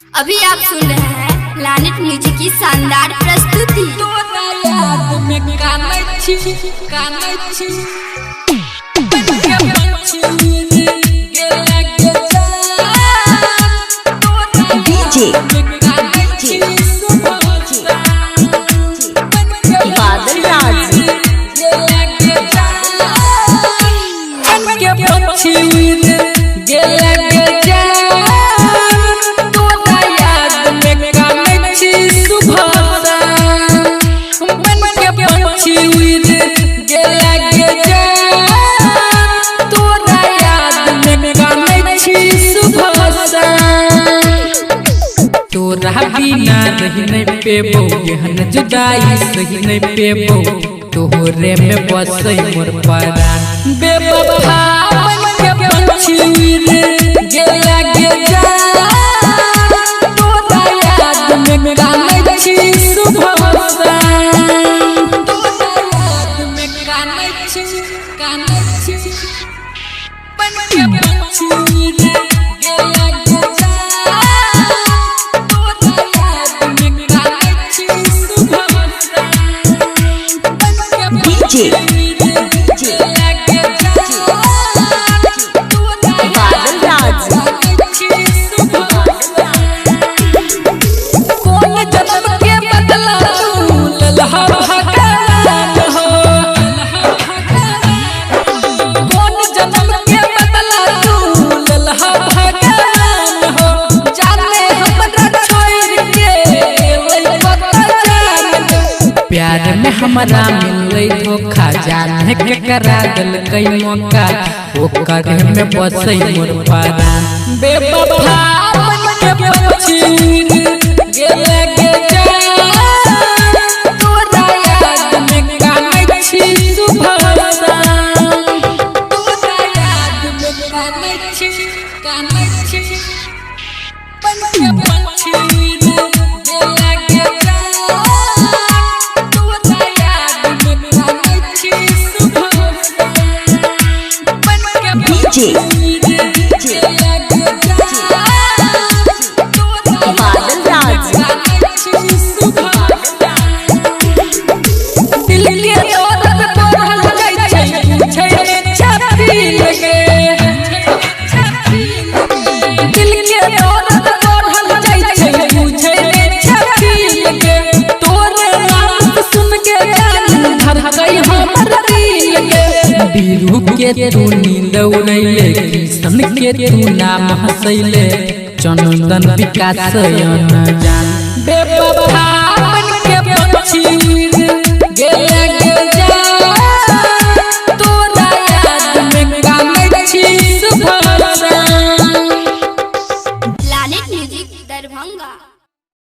अभी आप सुन रहे हैं प्लैनेट म्यूजिक की शानदार प्रस्तुति। डीजे बादल राज तोरा बिना रही नहीं पेबो गहन जुदाई सही नहीं पेबो तोहरे में बसई मोर परान बेवफा मन के पंछी रे गेला गे जा तोरा याद में कानै छी सुबह सा तोरा याद में कानै छी मन के पंछी रे गेला गे जा डीजे बादल राज कौन जन्म के बदला लल्हा भगवान हो कौन जन्म के बदला लल्हा भगवान हो जाने हमरा छोड़ के लई पता जान प्यार में हमरा मिलै धोखा जाने के करा दल कई मौका ओकर में बसई मोर परान बेवफा मन के पंछी गेला गे जा तोरा याद में कानै छी सुबह सा तोरा याद में कानै छी मन के पंछी गेला गे जा तोरा याद में कानै छी सुबह सा मन के डीजे बादल राज दिल के दर्द बढ़ल जाइ छै पूछै छाती लगे दिल के दर्द बढ़ल जाइ छै पूछै छाती लगे तोरे नाम सुन के जान धर गई हमर दिल के बीरू के तू नींद उड़ैले किसन के तू नाम हंसैले चंदन विकास न जान बेवफा